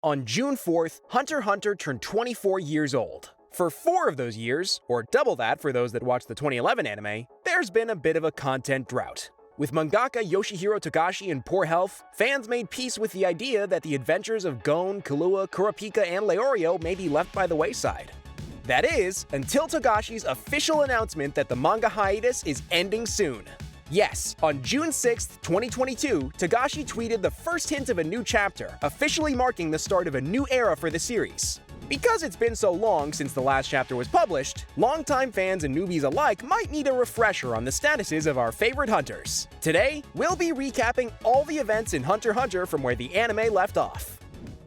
On June 4th, Hunter x Hunter turned 24 years old. For 4 of those years, or double that for those that watched the 2011 anime, there's been a bit of a content drought. With mangaka Yoshihiro Togashi in poor health, fans made peace with the idea that the adventures of Gon, Killua, Kurapika, and Leorio may be left by the wayside. That is, until Togashi's official announcement that the manga hiatus is ending soon. Yes, on June 6, 2022, Togashi tweeted the first hint of a new chapter, officially marking the start of a new era for the series. Because it's been so long since the last chapter was published, longtime fans and newbies alike might need a refresher on the statuses of our favorite hunters. Today, we'll be recapping all the events in Hunter x Hunter from where the anime left off.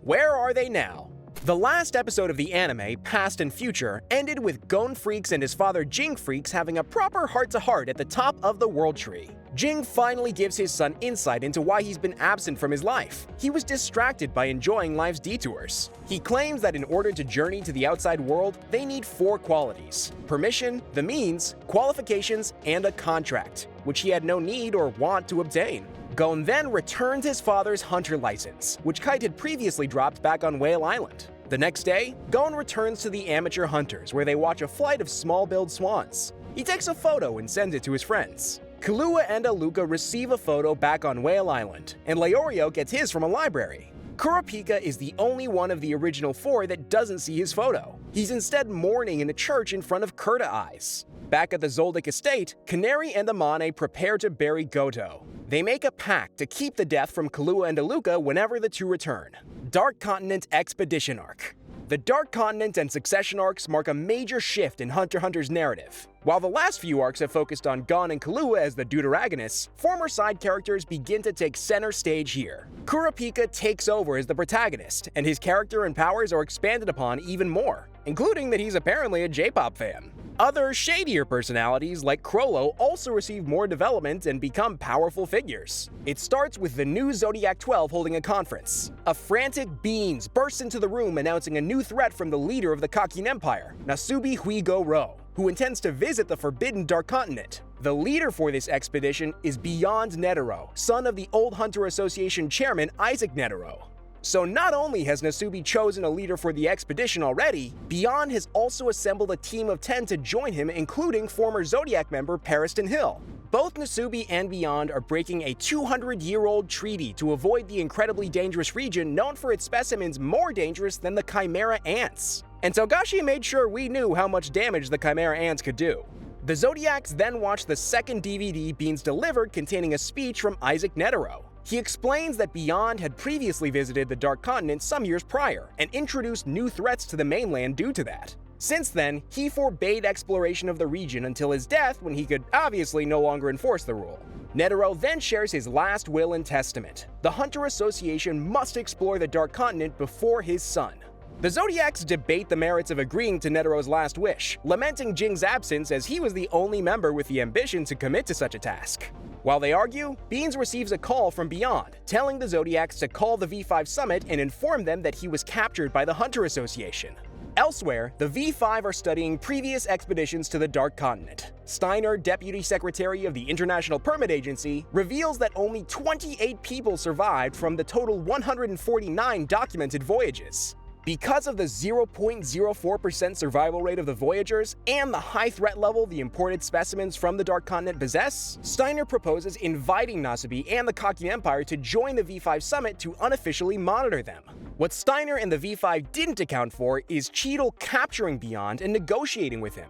Where are they now? The last episode of the anime, Past and Future, ended with Gon Freaks and his father Jing Freaks having a proper heart-to-heart at the top of the world tree. Jing finally gives his son insight into why he's been absent from his life. He was distracted by enjoying life's detours. He claims that in order to journey to the outside world, they need 4 qualities: permission, the means, qualifications, and a contract, which he had no need or want to obtain. Gon then returns his father's hunter license, which Kite had previously dropped back on Whale Island. The next day, Gon returns to the amateur hunters where they watch a flight of small-billed swans. He takes a photo and sends it to his friends. Killua and Aluka receive a photo back on Whale Island, and Leorio gets his from a library. Kurapika is the only one of the original 4 that doesn't see his photo. He's instead mourning in a church in front of Kurta Eyes. Back at the Zoldyck estate, Canary and Amane prepare to bury Goto. They make a pact to keep the death from Killua and Aluka whenever the two return. Dark Continent Expedition Arc. The Dark Continent and Succession arcs mark a major shift in Hunter x Hunter's narrative. While the last few arcs have focused on Gon and Killua as the deuteragonists, former side characters begin to take center stage here. Kurapika takes over as the protagonist, and his character and powers are expanded upon even more, including that he's apparently a J-pop fan. Other, shadier personalities like Crollo also receive more development and become powerful figures. It starts with the new Zodiac 12 holding a conference. A frantic Beans bursts into the room announcing a new threat from the leader of the Kakin Empire, Nasubi Huigo-Ro, who intends to visit the Forbidden Dark Continent. The leader for this expedition is Beyond Netero, son of the Old Hunter Association chairman Isaac Netero. So not only has Nasubi chosen a leader for the expedition already, Beyond has also assembled a team of 10 to join him, including former Zodiac member Pariston Hill. Both Nasubi and Beyond are breaking a 200-year-old treaty to avoid the incredibly dangerous region known for its specimens more dangerous than the Chimera ants. And Togashi made sure we knew how much damage the Chimera ants could do. The Zodiacs then watch the second DVD Beans delivered containing a speech from Isaac Netero. He explains that Beyond had previously visited the Dark Continent some years prior and introduced new threats to the mainland due to that. Since then, he forbade exploration of the region until his death, when he could obviously no longer enforce the rule. Netero then shares his last will and testament. The Hunter Association must explore the Dark Continent before his son. The Zodiacs debate the merits of agreeing to Netero's last wish, lamenting Jing's absence as he was the only member with the ambition to commit to such a task. While they argue, Beans receives a call from Beyond, telling the Zodiacs to call the V5 Summit and inform them that he was captured by the Hunter Association. Elsewhere, the V5 are studying previous expeditions to the Dark Continent. Steiner, Deputy Secretary of the International Permit Agency, reveals that only 28 people survived from the total 149 documented voyages. Because of the 0.04% survival rate of the Voyagers and the high threat level the imported specimens from the Dark Continent possess, Steiner proposes inviting Nasubi and the Kakin Empire to join the V5 Summit to unofficially monitor them. What Steiner and the V5 didn't account for is Cheadle capturing Beyond and negotiating with him.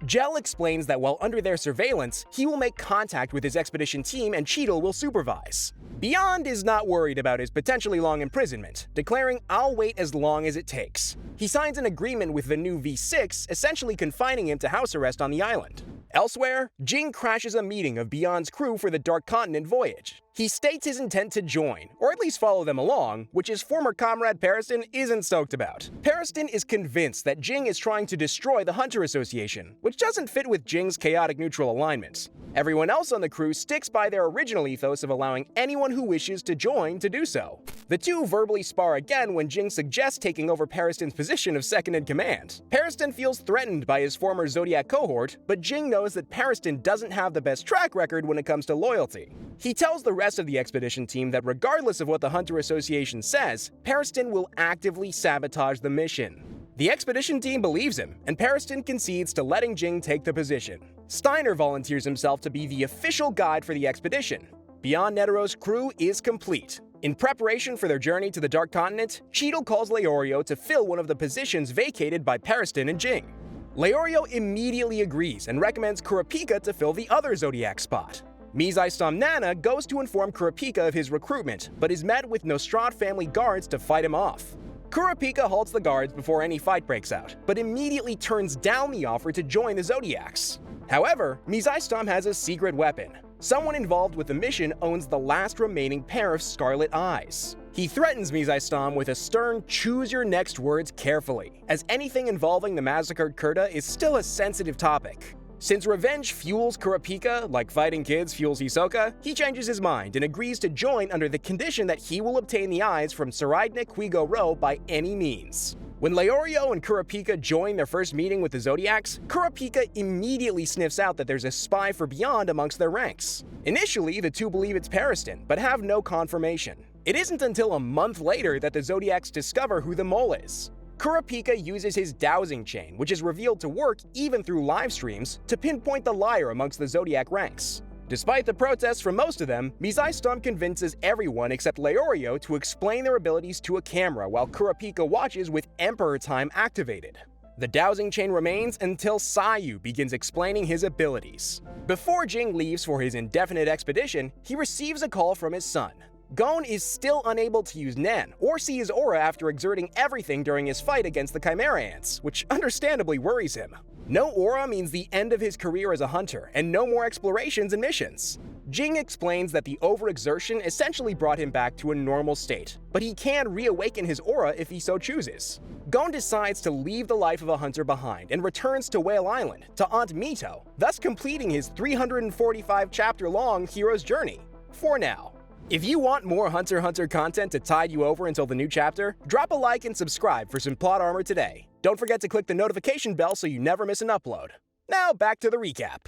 Gel explains that while under their surveillance, he will make contact with his expedition team and Cheadle will supervise. Beyond is not worried about his potentially long imprisonment, declaring, "I'll wait as long as it takes." He signs an agreement with the new V6, essentially confining him to house arrest on the island. Elsewhere, Jing crashes a meeting of Beyond's crew for the Dark Continent voyage. He states his intent to join, or at least follow them along, which his former comrade Pariston isn't stoked about. Pariston is convinced that Jing is trying to destroy the Hunter Association, which doesn't fit with Jing's chaotic neutral alignment. Everyone else on the crew sticks by their original ethos of allowing anyone who wishes to join to do so. The two verbally spar again when Jing suggests taking over Pariston's position of second-in-command. Pariston feels threatened by his former Zodiac cohort, but Jing knows that Pariston doesn't have the best track record when it comes to loyalty. He tells the rest of the expedition team that regardless of what the Hunter Association says, Pariston will actively sabotage the mission. The expedition team believes him, and Pariston concedes to letting Jing take the position. Steiner volunteers himself to be the official guide for the expedition. Beyond Netero's crew is complete. In preparation for their journey to the Dark Continent, Cheadle calls Leorio to fill one of the positions vacated by Pariston and Jing. Leorio immediately agrees and recommends Kurapika to fill the other Zodiac spot. Mizai Nana goes to inform Kurapika of his recruitment, but is met with Nostrad family guards to fight him off. Kurapika halts the guards before any fight breaks out, but immediately turns down the offer to join the Zodiacs. However, Mizai has a secret weapon. Someone involved with the mission owns the last remaining pair of scarlet eyes. He threatens Mizai with a stern choose your next words carefully, as anything involving the massacred Kurta is still a sensitive topic. Since revenge fuels Kurapika, like fighting kids fuels Hisoka, he changes his mind and agrees to join under the condition that he will obtain the eyes from Saraidne Quigo-Ro by any means. When Leorio and Kurapika join their first meeting with the Zodiacs, Kurapika immediately sniffs out that there's a spy for Beyond amongst their ranks. Initially, the two believe it's Pariston, but have no confirmation. It isn't until a month later that the Zodiacs discover who the mole is. Kurapika uses his dowsing chain, which is revealed to work even through live streams, to pinpoint the liar amongst the Zodiac ranks. Despite the protests from most of them, Mizai convinces everyone except Leorio to explain their abilities to a camera while Kurapika watches with Emperor Time activated. The dowsing chain remains until Sayu begins explaining his abilities. Before Jing leaves for his indefinite expedition, he receives a call from his son. Gon is still unable to use Nen or see his aura after exerting everything during his fight against the Chimera Ants, which understandably worries him. No aura means the end of his career as a hunter, and no more explorations and missions. Jing explains that the overexertion essentially brought him back to a normal state, but he can reawaken his aura if he so chooses. Gon decides to leave the life of a hunter behind and returns to Whale Island, to Aunt Mito, thus completing his 345-chapter-long hero's journey. For now. If you want more Hunter x Hunter content to tide you over until the new chapter, drop a like and subscribe for some plot armor today. Don't forget to click the notification bell so you never miss an upload. Now back to the recap.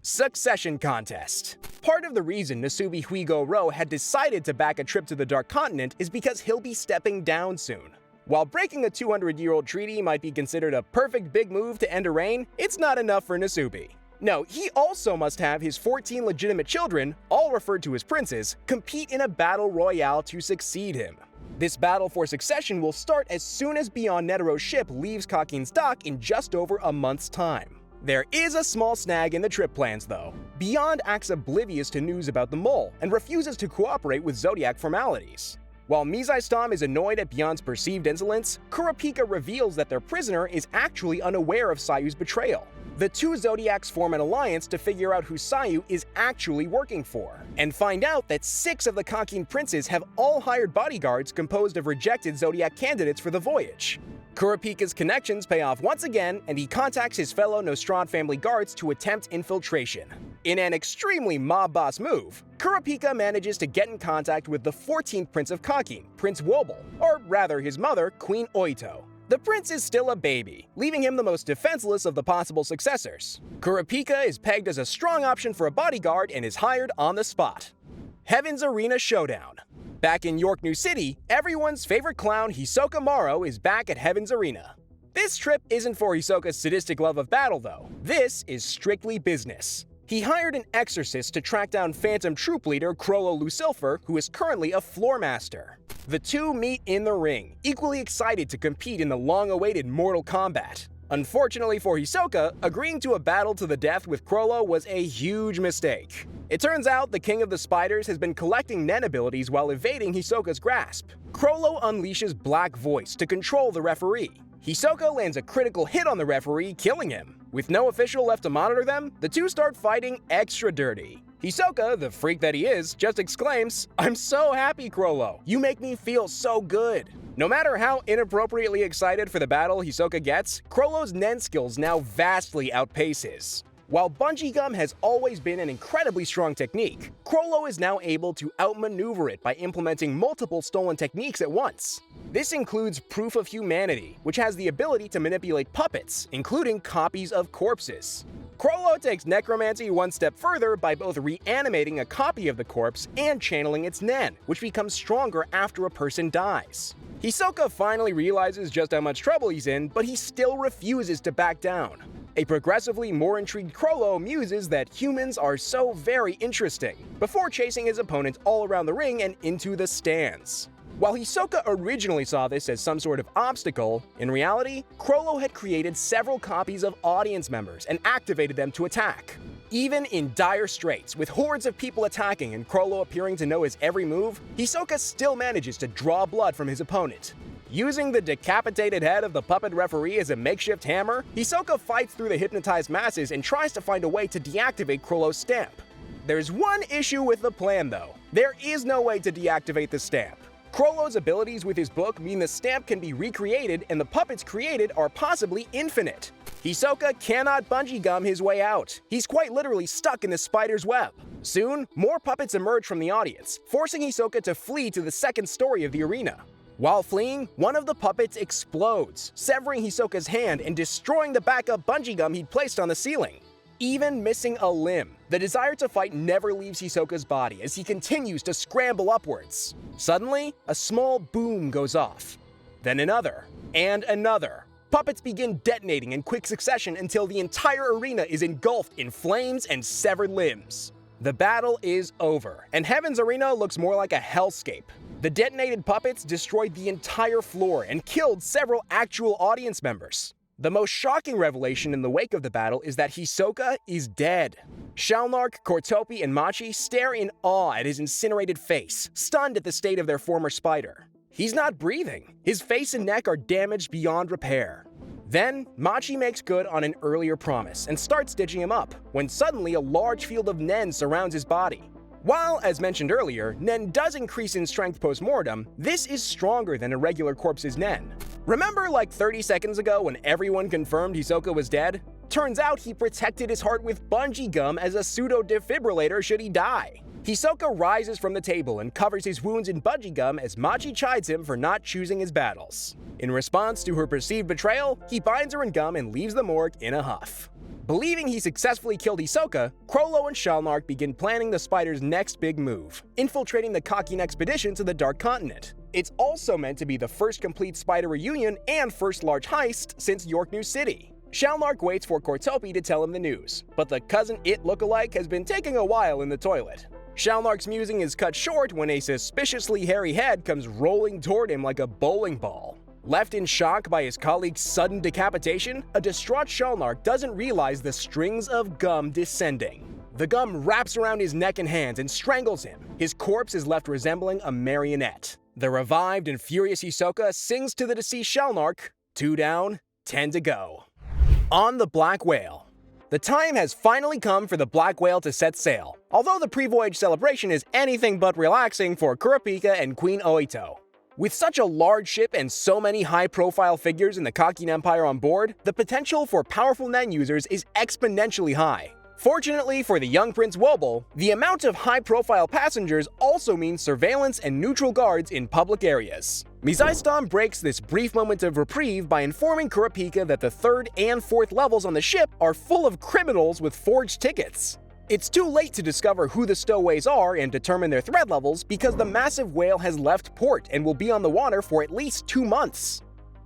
Succession Contest. Part of the reason Nasubi Quigo-Ro had decided to back a trip to the Dark Continent is because he'll be stepping down soon. While breaking a 200-year-old treaty might be considered a perfect big move to end a reign, it's not enough for Nasubi. No, he also must have his 14 legitimate children, all referred to as princes, compete in a battle royale to succeed him. This battle for succession will start as soon as Beyond Netero's ship leaves Kakin's dock in just over a month's time. There is a small snag in the trip plans though. Beyond acts oblivious to news about the mole and refuses to cooperate with Zodiac formalities. While Mizai is annoyed at Beyond's perceived insolence, Kurapika reveals that their prisoner is actually unaware of Sayu's betrayal. The two Zodiacs form an alliance to figure out who Sayu is actually working for, and find out that 6 of the Kakin princes have all hired bodyguards composed of rejected Zodiac candidates for the voyage. Kurapika's connections pay off once again, and he contacts his fellow Nostrad family guards to attempt infiltration. In an extremely mob boss move, Kurapika manages to get in contact with the 14th Prince of Kakin, Prince Wobble, or rather his mother, Queen Oito. The prince is still a baby, leaving him the most defenseless of the possible successors. Kurapika is pegged as a strong option for a bodyguard and is hired on the spot. Heaven's Arena Showdown. Back in York New City, everyone's favorite clown Hisoka Maro is back at Heaven's Arena. This trip isn't for Hisoka's sadistic love of battle though. This is strictly business. He hired an exorcist to track down Phantom Troop Leader Crollo Lucifer, who is currently a floor master. The two meet in the ring, equally excited to compete in the long-awaited Mortal Kombat. Unfortunately for Hisoka, agreeing to a battle to the death with Crollo was a huge mistake. It turns out the King of the Spiders has been collecting Nen abilities while evading Hisoka's grasp. Crollo unleashes Black Voice to control the referee. Hisoka lands a critical hit on the referee, killing him. With no official left to monitor them, the two start fighting extra dirty. Hisoka, the freak that he is, just exclaims, "I'm so happy, Crollo. You make me feel so good." No matter how inappropriately excited for the battle Hisoka gets, Crollo's Nen skills now vastly outpace his. While bungee gum has always been an incredibly strong technique, Chrollo is now able to outmaneuver it by implementing multiple stolen techniques at once. This includes Proof of Humanity, which has the ability to manipulate puppets, including copies of corpses. Chrollo takes necromancy one step further by both reanimating a copy of the corpse and channeling its nen, which becomes stronger after a person dies. Hisoka finally realizes just how much trouble he's in, but he still refuses to back down. A progressively more intrigued Chrollo muses that humans are so very interesting, before chasing his opponent all around the ring and into the stands. While Hisoka originally saw this as some sort of obstacle, in reality, Chrollo had created several copies of audience members and activated them to attack. Even in dire straits, with hordes of people attacking and Chrollo appearing to know his every move, Hisoka still manages to draw blood from his opponent. Using the decapitated head of the puppet referee as a makeshift hammer, Hisoka fights through the hypnotized masses and tries to find a way to deactivate Chrollo's stamp. There's one issue with the plan though. There is no way to deactivate the stamp. Chrollo's abilities with his book mean the stamp can be recreated and the puppets created are possibly infinite. Hisoka cannot bungee gum his way out. He's quite literally stuck in the spider's web. Soon, more puppets emerge from the audience, forcing Hisoka to flee to the second story of the arena. While fleeing, one of the puppets explodes, severing Hisoka's hand and destroying the backup bungee gum he'd placed on the ceiling. Even missing a limb, the desire to fight never leaves Hisoka's body as he continues to scramble upwards. Suddenly, a small boom goes off. Then another, and another. Puppets begin detonating in quick succession until the entire arena is engulfed in flames and severed limbs. The battle is over, and Heaven's Arena looks more like a hellscape. The detonated puppets destroyed the entire floor and killed several actual audience members. The most shocking revelation in the wake of the battle is that Hisoka is dead. Shalnark, Kortopi, and Machi stare in awe at his incinerated face, stunned at the state of their former spider. He's not breathing. His face and neck are damaged beyond repair. Then, Machi makes good on an earlier promise and starts stitching him up, when suddenly a large field of Nen surrounds his body. While, as mentioned earlier, Nen does increase in strength post-mortem, this is stronger than a regular corpse's Nen. Remember like 30 seconds ago when everyone confirmed Hisoka was dead? Turns out he protected his heart with bungee gum as a pseudo-defibrillator should he die. Hisoka rises from the table and covers his wounds in bungee gum as Machi chides him for not choosing his battles. In response to her perceived betrayal, he binds her in gum and leaves the morgue in a huff. Believing he successfully killed Hisoka, Chrollo and Shalnark begin planning the spider's next big move, infiltrating the Kakin expedition to the Dark Continent. It's also meant to be the first complete spider reunion and first large heist since York New City. Shalnark waits for Kortopi to tell him the news, but the Cousin It lookalike has been taking a while in the toilet. Shalnark's musing is cut short when a suspiciously hairy head comes rolling toward him like a bowling ball. Left in shock by his colleague's sudden decapitation, a distraught Shalnark doesn't realize the strings of gum descending. The gum wraps around his neck and hands and strangles him. His corpse is left resembling a marionette. The revived and furious Hisoka sings to the deceased Shalnark, 2 down, 10 to go. On the Black Whale. The time has finally come for the Black Whale to set sail, although the pre-voyage celebration is anything but relaxing for Kurapika and Queen Oito. With such a large ship and so many high-profile figures in the Kakin Empire on board, the potential for powerful Nen users is exponentially high. Fortunately for the young Prince Wobble, the amount of high-profile passengers also means surveillance and neutral guards in public areas. Mizaistam breaks this brief moment of reprieve by informing Kurapika that the 3rd and 4th levels on the ship are full of criminals with forged tickets. It's too late to discover who the stowaways are and determine their threat levels because the massive whale has left port and will be on the water for at least 2 months.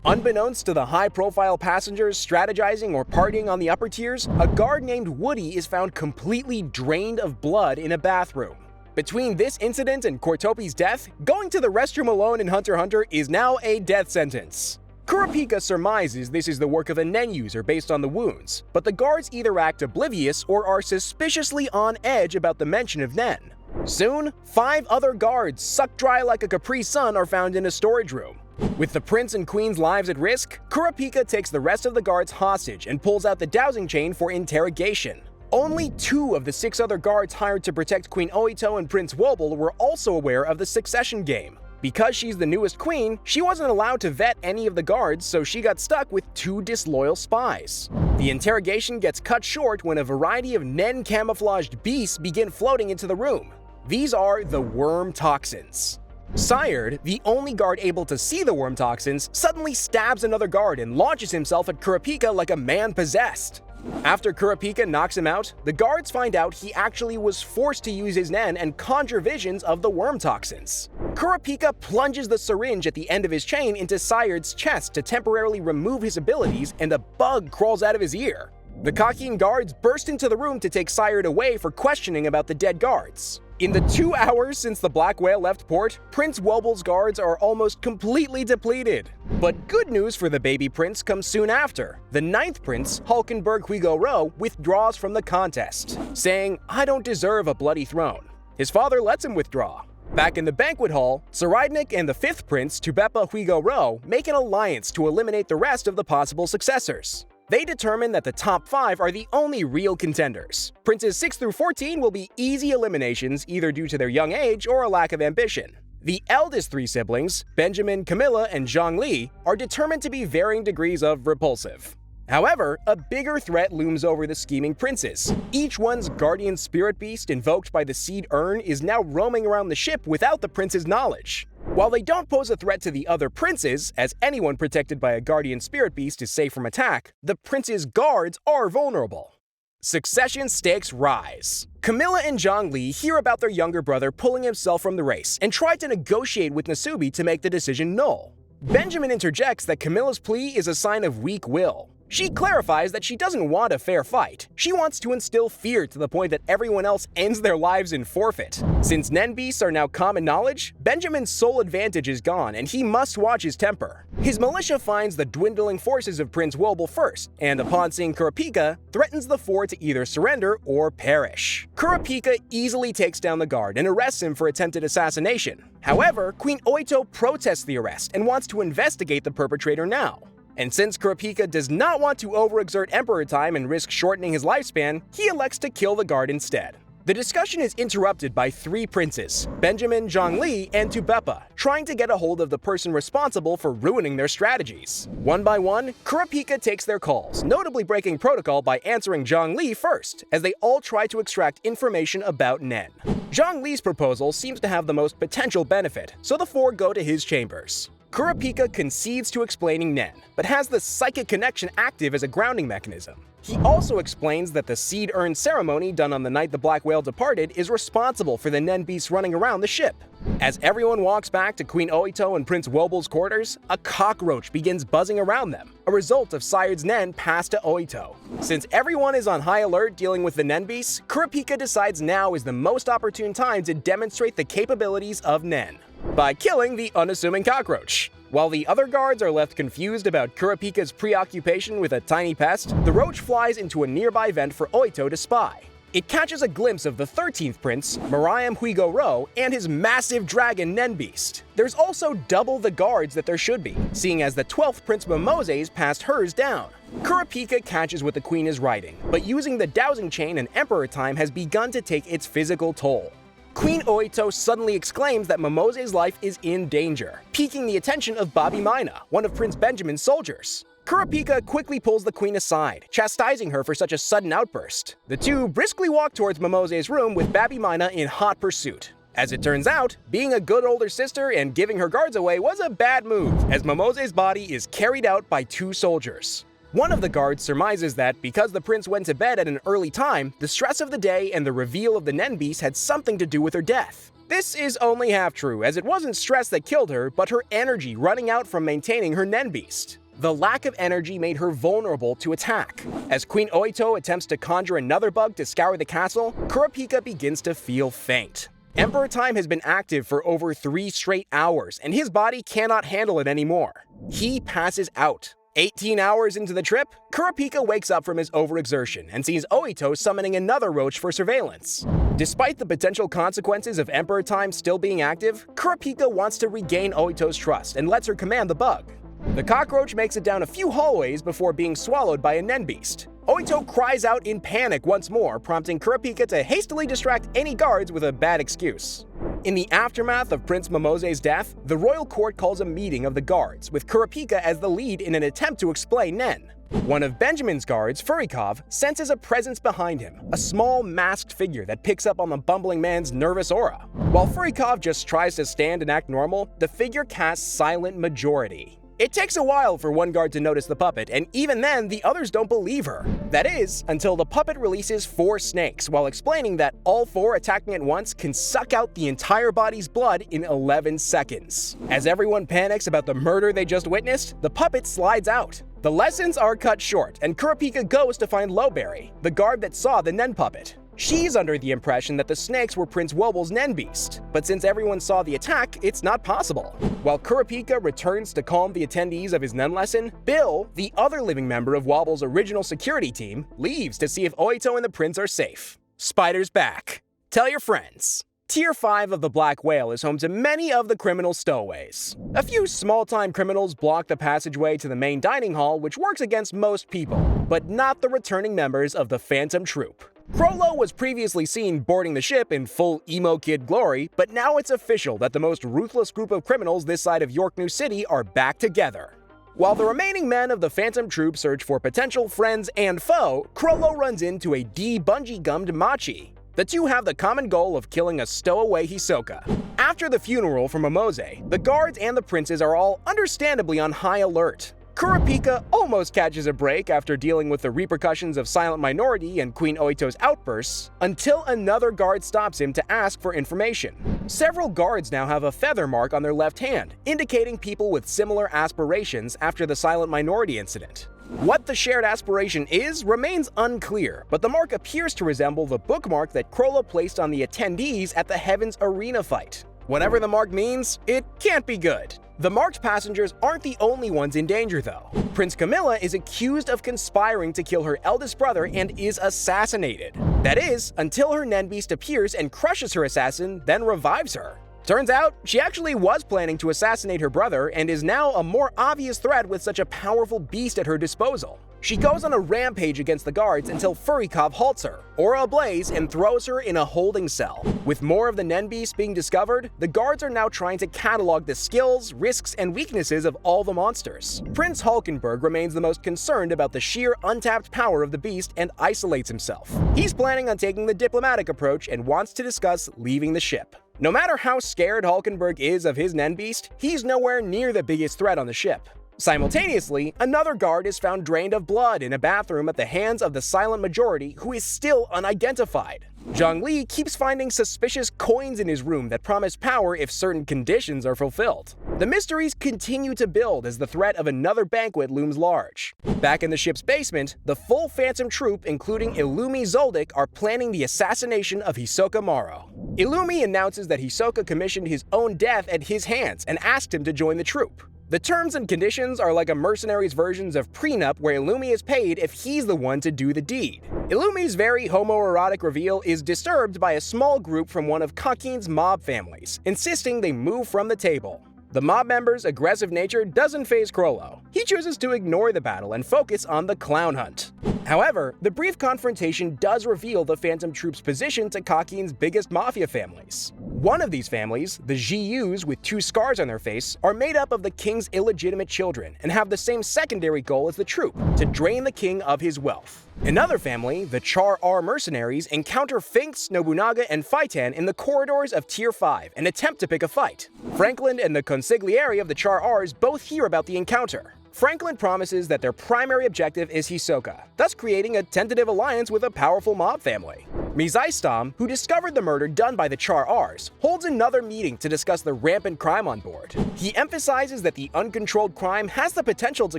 Unbeknownst to the high-profile passengers strategizing or partying on the upper tiers, a guard named Woody is found completely drained of blood in a bathroom. Between this incident and Kortopi's death, going to the restroom alone in Hunter x Hunter is now a death sentence. Kurapika surmises this is the work of a Nen user based on the wounds, but the guards either act oblivious or are suspiciously on edge about the mention of Nen. Soon, 5 other guards, sucked dry like a Capri Sun, are found in a storage room. With the prince and queen's lives at risk, Kurapika takes the rest of the guards hostage and pulls out the dowsing chain for interrogation. Only 2 of the 6 other guards hired to protect Queen Oito and Prince Wobble were also aware of the succession game. Because she's the newest queen, she wasn't allowed to vet any of the guards, so she got stuck with 2 disloyal spies. The interrogation gets cut short when a variety of Nen camouflaged beasts begin floating into the room. These are the worm toxins. Sired, the only guard able to see the worm toxins, suddenly stabs another guard and launches himself at Kurapika like a man possessed. After Kurapika knocks him out, the guards find out he actually was forced to use his Nen and conjure visions of the worm toxins. Kurapika plunges the syringe at the end of his chain into Sired's chest to temporarily remove his abilities, and a bug crawls out of his ear. The Kakin guards burst into the room to take Sired away for questioning about the dead guards. In the 2 hours since the Black Whale left port, Prince Woble's guards are almost completely depleted. But good news for the baby prince comes soon after. The 9th prince, Hulkenberg Huigoro, withdraws from the contest, saying, "I don't deserve a bloody throne." His father lets him withdraw. Back in the banquet hall, Tsaridnik and the 5th prince, Tubepa Huigoro, make an alliance to eliminate the rest of the possible successors. They determine that the top 5 are the only real contenders. Princes 6 through 14 will be easy eliminations either due to their young age or a lack of ambition. The eldest 3 siblings, Benjamin, Camilla, and Zhongli, are determined to be varying degrees of repulsive. However, a bigger threat looms over the scheming princes. Each one's guardian spirit beast invoked by the seed urn is now roaming around the ship without the prince's knowledge. While they don't pose a threat to the other princes, as anyone protected by a guardian spirit beast is safe from attack, the prince's guards are vulnerable. Succession stakes rise. Camilla and Zhongli hear about their younger brother pulling himself from the race and try to negotiate with Nasubi to make the decision null. Benjamin interjects that Camilla's plea is a sign of weak will. She clarifies that she doesn't want a fair fight. She wants to instill fear to the point that everyone else ends their lives in forfeit. Since Nen beasts are now common knowledge, Benjamin's sole advantage is gone and he must watch his temper. His militia finds the dwindling forces of Prince Woble first, and upon seeing Kurapika, threatens the 4 to either surrender or perish. Kurapika easily takes down the guard and arrests him for attempted assassination. However, Queen Oito protests the arrest and wants to investigate the perpetrator now. And since Kurapika does not want to overexert Emperor time and risk shortening his lifespan, he elects to kill the guard instead. The discussion is interrupted by 3 princes, Benjamin, Zhongli, and Tubepa, trying to get a hold of the person responsible for ruining their strategies. One by one, Kurapika takes their calls, notably breaking protocol by answering Zhongli first, as they all try to extract information about Nen. Zhongli's proposal seems to have the most potential benefit, so the 4 go to his chambers. Kurapika concedes to explaining Nen, but has the psychic connection active as a grounding mechanism. He also explains that the seed urn ceremony done on the night the Black Whale departed is responsible for the Nen beasts running around the ship. As everyone walks back to Queen Oito and Prince Woble's quarters, a cockroach begins buzzing around them, a result of Sired's Nen passed to Oito. Since everyone is on high alert dealing with the Nen beasts, Kurapika decides now is the most opportune time to demonstrate the capabilities of Nen by killing the unassuming cockroach. While the other guards are left confused about Kurapika's preoccupation with a tiny pest, the roach flies into a nearby vent for Oito to spy. It catches a glimpse of the 13th prince, Mariam Huigoro, and his massive dragon Nen beast. There's also double the guards that there should be, seeing as the 12th prince Momose's passed hers down. Kurapika catches what the queen is writing, but using the dowsing chain and emperor time has begun to take its physical toll. Queen Oito suddenly exclaims that Momose's life is in danger, piquing the attention of Babi Mina, one of Prince Benjamin's soldiers. Kurapika quickly pulls the queen aside, chastising her for such a sudden outburst. The 2 briskly walk towards Momose's room with Babi Mina in hot pursuit. As it turns out, being a good older sister and giving her guards away was a bad move, as Momose's body is carried out by 2 soldiers. One of the guards surmises that because the prince went to bed at an early time, the stress of the day and the reveal of the Nen beast had something to do with her death. This is only half true, as it wasn't stress that killed her, but her energy running out from maintaining her Nen beast. The lack of energy made her vulnerable to attack. As Queen Oito attempts to conjure another bug to scour the castle, Kurapika begins to feel faint. Emperor time has been active for over 3 straight hours, and his body cannot handle it anymore. He passes out. 18 hours into the trip, Kurapika wakes up from his overexertion and sees Oito summoning another roach for surveillance. Despite the potential consequences of Emperor Time still being active, Kurapika wants to regain Oito's trust and lets her command the bug. The cockroach makes it down a few hallways before being swallowed by a Nen beast. Oito cries out in panic once more, prompting Kurapika to hastily distract any guards with a bad excuse. In the aftermath of Prince Momose's death, the royal court calls a meeting of the guards, with Kurapika as the lead in an attempt to explain Nen. One of Benjamin's guards, Furikov, senses a presence behind him, a small masked figure that picks up on the bumbling man's nervous aura. While Furikov just tries to stand and act normal, the figure casts Silent Majority. It takes a while for one guard to notice the puppet, and even then, the others don't believe her. That is, until the puppet releases 4 snakes, while explaining that all 4 attacking at once can suck out the entire body's blood in 11 seconds. As everyone panics about the murder they just witnessed, the puppet slides out. The lessons are cut short, and Kurapika goes to find Lowberry, the guard that saw the Nen puppet. She's under the impression that the snakes were Prince Woble's Nen beast, but since everyone saw the attack, it's not possible. While Kurapika returns to calm the attendees of his Nen lesson, Bill, the other living member of Wobble's original security team, leaves to see if Oito and the prince are safe. Spider's back. Tell your friends. Tier 5 of the Black Whale is home to many of the criminal stowaways. A few small-time criminals block the passageway to the main dining hall, which works against most people, but not the returning members of the Phantom Troop. Crollo was previously seen boarding the ship in full emo kid glory, but now it's official that the most ruthless group of criminals this side of York New City are back together. While the remaining men of the Phantom Troop search for potential friends and foe, Crollo runs into a de-bungee-gummed Machi. The two have the common goal of killing a stowaway Hisoka. After the funeral for Momose, the guards and the princes are all understandably on high alert. Kurapika almost catches a break after dealing with the repercussions of Silent Minority and Queen Oito's outbursts, until another guard stops him to ask for information. Several guards now have a feather mark on their left hand, indicating people with similar aspirations after the Silent Minority incident. What the shared aspiration is remains unclear, but the mark appears to resemble the bookmark that Crollo placed on the attendees at the Heavens Arena fight. Whatever the mark means, it can't be good. The marked passengers aren't the only ones in danger, though. Prince Camilla is accused of conspiring to kill her eldest brother and is assassinated. That is, until her Nen beast appears and crushes her assassin, then revives her. Turns out, she actually was planning to assassinate her brother and is now a more obvious threat with such a powerful beast at her disposal. She goes on a rampage against the guards until Furikov halts her, aura ablaze, and throws her in a holding cell. With more of the Nen beast being discovered, the guards are now trying to catalog the skills, risks, and weaknesses of all the monsters. Prince Hulkenberg remains the most concerned about the sheer untapped power of the beast and isolates himself. He's planning on taking the diplomatic approach and wants to discuss leaving the ship. No matter how scared Hulkenberg is of his Nen beast, he's nowhere near the biggest threat on the ship. Simultaneously, another guard is found drained of blood in a bathroom at the hands of the Silent Majority, who is still unidentified. Zhongli keeps finding suspicious coins in his room that promise power if certain conditions are fulfilled. The mysteries continue to build as the threat of another banquet looms large. Back in the ship's basement, the full Phantom Troop, including Illumi Zoldyck, are planning the assassination of Hisoka Maro. Illumi announces that Hisoka commissioned his own death at his hands and asked him to join the troop. The terms and conditions are like a mercenary's versions of prenup, where Illumi is paid if he's the one to do the deed. Illumi's very homoerotic reveal is disturbed by a small group from one of Kakin's mob families, insisting they move from the table. The mob member's aggressive nature doesn't faze Crollo. He chooses to ignore the battle and focus on the clown hunt. However, the brief confrontation does reveal the Phantom Troop's position to Kakin's biggest mafia families. One of these families, the Zhiyus with 2 scars on their face, are made up of the king's illegitimate children and have the same secondary goal as the troop, to drain the king of his wealth. Another family, the Char R mercenaries, encounter Finks, Nobunaga, and Faitan in the corridors of Tier 5 and attempt to pick a fight. Franklin and the consigliere of the Char Rs both hear about the encounter. Franklin promises that their primary objective is Hisoka, thus creating a tentative alliance with a powerful mob family. Mizaistam, who discovered the murder done by the Char Rs, holds another meeting to discuss the rampant crime on board. He emphasizes that the uncontrolled crime has the potential to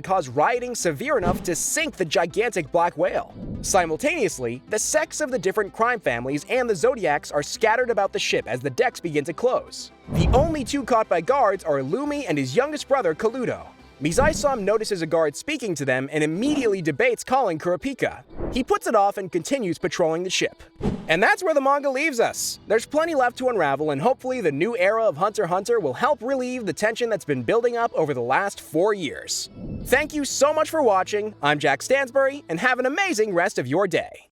cause rioting severe enough to sink the gigantic Black Whale. Simultaneously, the sects of the different crime families and the Zodiacs are scattered about the ship as the decks begin to close. The only 2 caught by guards are Illumi and his youngest brother, Kaludo. Mizaisam notices a guard speaking to them and immediately debates calling Kurapika. He puts it off and continues patrolling the ship. And that's where the manga leaves us. There's plenty left to unravel, and hopefully the new era of Hunter x Hunter will help relieve the tension that's been building up over the last 4 years. Thank you so much for watching. I'm Jack Stansbury, and have an amazing rest of your day.